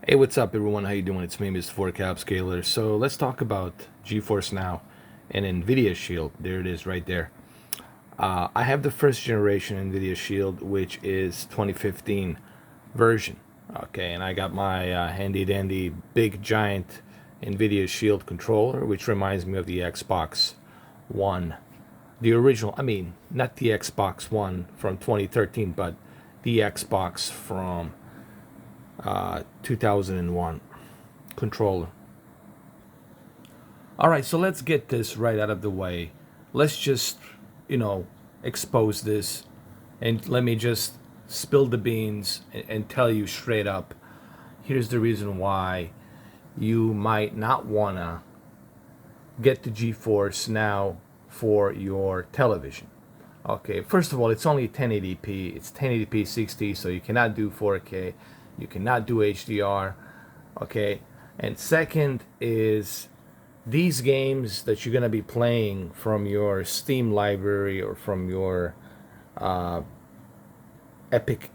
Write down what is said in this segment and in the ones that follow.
Hey, what's up, everyone? How you doing? It's me, Mr. 4Cap Scaler. So let's talk about Geforce Now and Nvidia Shield. There it is, right there. I have the first generation Nvidia Shield, which is 2015 version. Okay, and I got my handy dandy big giant Nvidia Shield controller, which reminds me of the Xbox One, the original. I mean, not the Xbox One from 2013, but the Xbox from 2001 controller. All right, so let's get this right out of the way. Let's just, you know, expose this and let me just spill the beans and tell you straight up. Here's the reason why you might not want to get the GeForce Now for your television. Okay, first of all, it's only 1080p. It's 1080p 60, so you cannot do 4K. You cannot do HDR. Okay, and second is these games that you're going to be playing from your Steam library or from your Epic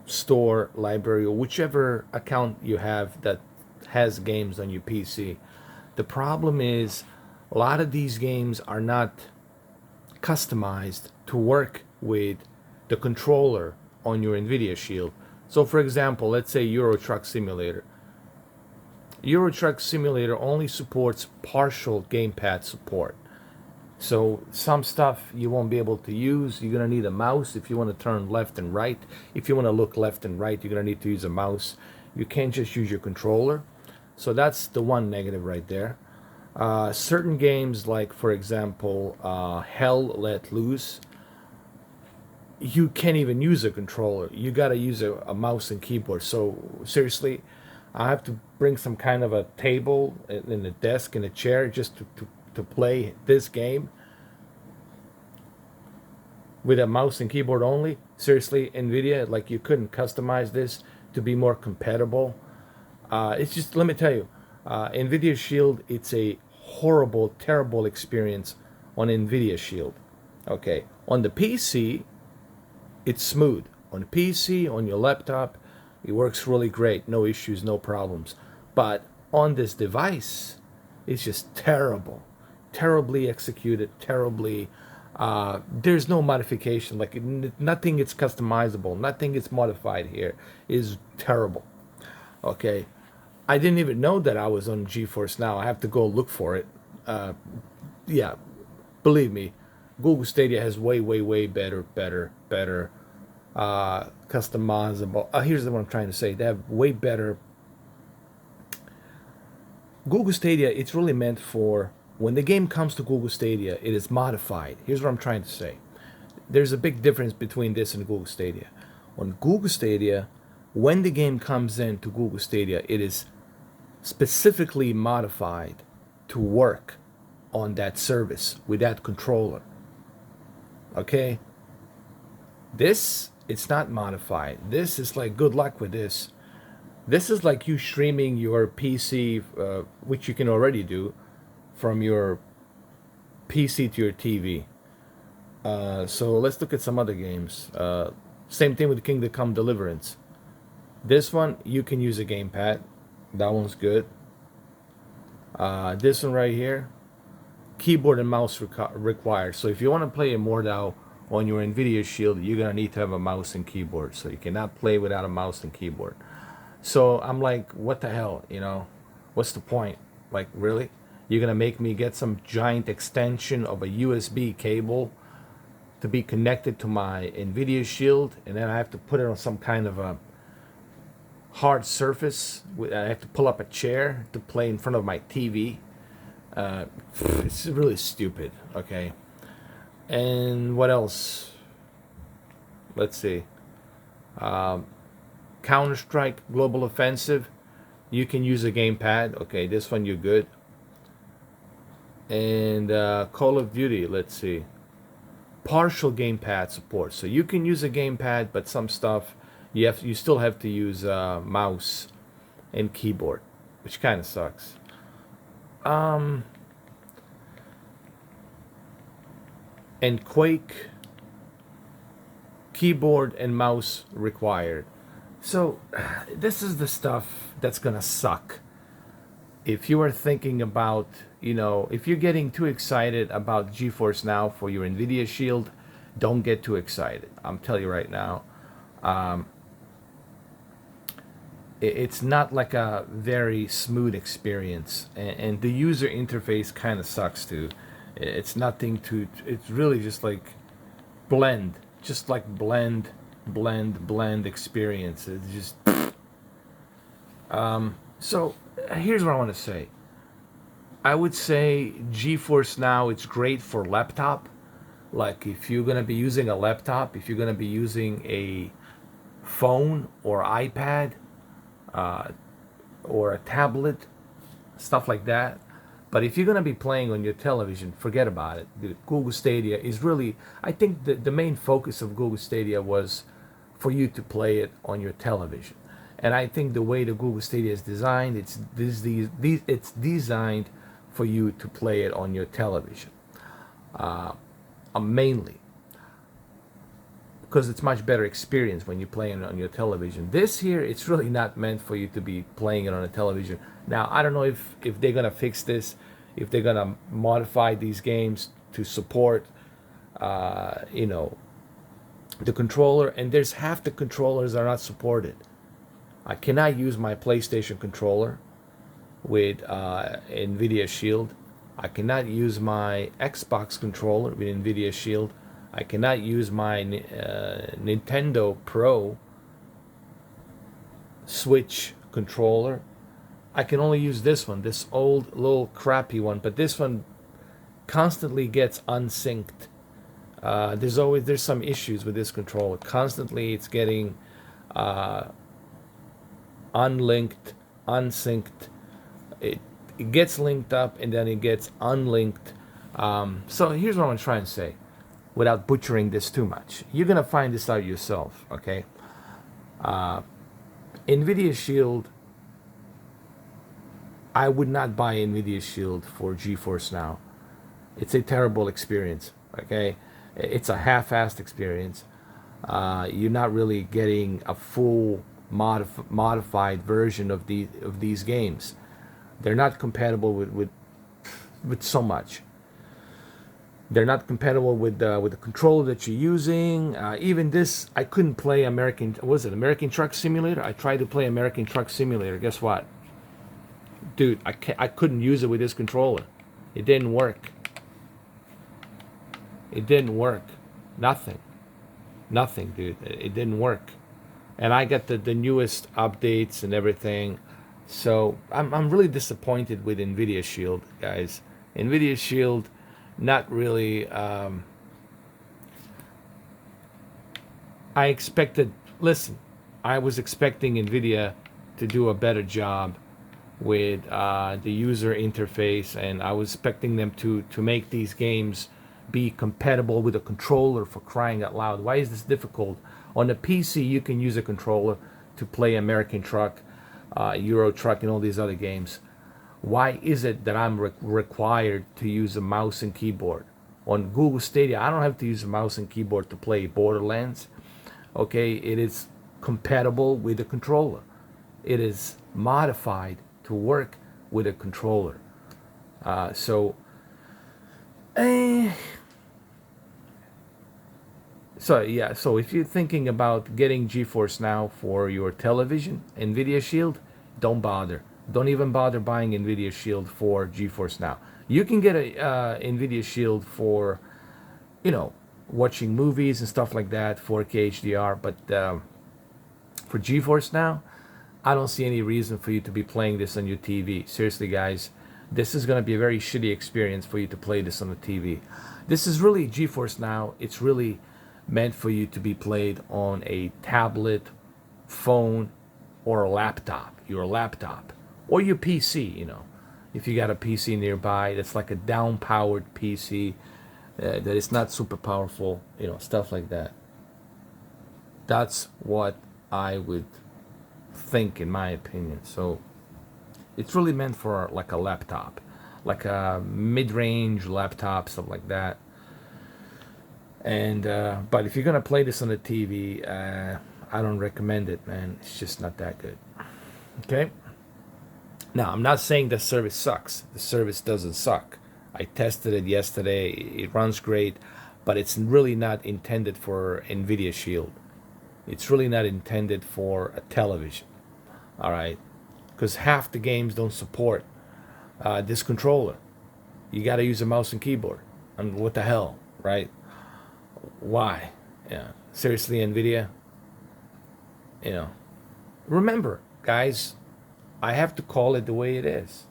Store library or whichever account you have that has games on your PC. The problem is a lot of these games are not customized to work with the controller on your Nvidia Shield. So for example, let's say Euro Truck Simulator. Euro Truck Simulator only supports partial gamepad support. So some stuff you won't be able to use. You're gonna need a mouse if you want to turn left and right. If you want to look left and right, you're gonna need to use a mouse. You can't just use your controller. So that's the one negative right there. Certain games, like for example, Hell Let Loose, you can't even use a controller. You gotta use a mouse and keyboard. So seriously, I have to bring some kind of a table and a desk and a chair just to play this game with a mouse and keyboard only. Seriously, Nvidia, like you couldn't customize this to be more compatible. It's just, let me tell you, Nvidia Shield, it's a horrible, terrible experience on Nvidia Shield. Okay, on the PC, it's smooth. On the PC, on your laptop, it works really great. No issues, no problems. But on this device, it's just terrible. Terribly executed, terribly. There's no modification. Like nothing is customizable. Nothing is modified here. Is terrible. Okay. I didn't even know that I was on GeForce Now. I have to go look for it. Yeah, believe me, Google Stadia has way, way, way better customizable. Here's what I'm trying to say. They have way better. Google Stadia, it's really meant for when the game comes to Google Stadia, it is modified. Here's what I'm trying to say. There's a big difference between this and Google Stadia. On Google Stadia, when the game comes into Google Stadia, it is specifically modified to work on that service with that controller. Okay? This, it's not modified. This is like good luck with this. This is like you streaming your PC, which you can already do from your PC to your TV. So let's look at some other games. Same thing with Kingdom Come Deliverance. This one, you can use a gamepad. That one's good. This one right here, keyboard and mouse required. So if you want to play Immortal on your Nvidia Shield, you're going to need to have a mouse and keyboard. So you cannot play without a mouse and keyboard. So I'm like, what the hell, What's the point? Like, really? You're going to make me get some giant extension of a USB cable to be connected to my Nvidia Shield, and then I have to put it on some kind of a hard surface. I have to pull up a chair to play in front of my TV. It's really stupid, okay? And what else? Let's see. Counter-Strike Global Offensive, you can use a gamepad. Okay, this one you're good. And Call of Duty, let's see. Partial gamepad support. So you can use a gamepad, but some stuff you still have to use mouse and keyboard, which kind of sucks. And Quake, keyboard and mouse required. So this is the stuff that's gonna suck if you are thinking about, if you're getting too excited about GeForce Now for your Nvidia Shield. Don't get too excited. I'm telling you right now, it's not like a very smooth experience, and the user interface kind of sucks too. It's nothing to. It's really just like blend experience. It's just so. Here's what I want to say. I would say GeForce Now. It's great for laptop. Like if you're gonna be using a laptop, if you're gonna be using a phone or iPad, or a tablet, stuff like that. But if you're going to be playing on your television, forget about it. The Google Stadia is really, I think the main focus of Google Stadia was for you to play it on your television. And I think the way the Google Stadia is designed, it's designed for you to play it on your television, mainly because it's much better experience when you play it on your television. This here, it's really not meant for you to be playing it on a television. Now, I don't know if they're gonna fix this, if they're gonna modify these games to support, the controller. And there's half the controllers are not supported. I cannot use my PlayStation controller with Nvidia Shield. I cannot use my Xbox controller with Nvidia Shield. I cannot use my Nintendo Pro Switch controller. I can only use this one, this old little crappy one. But this one constantly gets unsynced. There's some issues with this controller. Constantly, it's getting unlinked, unsynced. It gets linked up and then it gets unlinked. So here's what I'm trying to say, without butchering this too much. You're gonna find this out yourself, okay? Nvidia Shield. I would not buy Nvidia Shield for GeForce Now. It's a terrible experience, okay? It's a half-assed experience. You're not really getting a full modified version of these games. They're not compatible with so much. They're not compatible with the controller that you're using. Even this, I couldn't play American Truck Simulator? I tried to play American Truck Simulator. Guess what? Dude, I couldn't use it with this controller. It didn't work. It didn't work. Nothing, dude. It didn't work. And I got the newest updates and everything. So I'm really disappointed with Nvidia Shield, guys. Nvidia Shield, not really. I expected. Listen, I was expecting Nvidia to do a better job with the user interface, and I was expecting them to make these games be compatible with a controller, for crying out loud. Why is this difficult? On the PC, you can use a controller to play American Truck, Euro Truck, and all these other games. Why is it that I'm required to use a mouse and keyboard? On Google Stadia, I don't have to use a mouse and keyboard to play Borderlands. Okay, it is compatible with a controller. It is modified to work with a controller. So yeah, so if you're thinking about getting GeForce Now for your television, Nvidia Shield, don't bother. Don't even bother buying Nvidia Shield for GeForce Now. You can get a Nvidia Shield for, watching movies and stuff like that, 4K HDR. But for GeForce Now, I don't see any reason for you to be playing this on your TV. Seriously, guys, this is going to be a very shitty experience for you to play this on the TV. This is really GeForce Now. It's really meant for you to be played on a tablet, phone, or a laptop. Your laptop or your PC. If you got a PC nearby that's like a down-powered PC that is not super powerful. Stuff like that. That's what I would think, in my opinion. So it's really meant for like a laptop, like a mid-range laptop, stuff like that. And but if you're gonna play this on the TV, I don't recommend it, man. It's just not that good. Okay. Now, I'm not saying the service sucks. The service doesn't suck. I tested it yesterday. It runs great, but it's really not intended for Nvidia Shield. It's really not intended for a television. All right, because half the games don't support this controller. You got to use a mouse and keyboard. And what the hell, right? Why? Yeah. Seriously, Nvidia. You know. Remember, guys, I have to call it the way it is.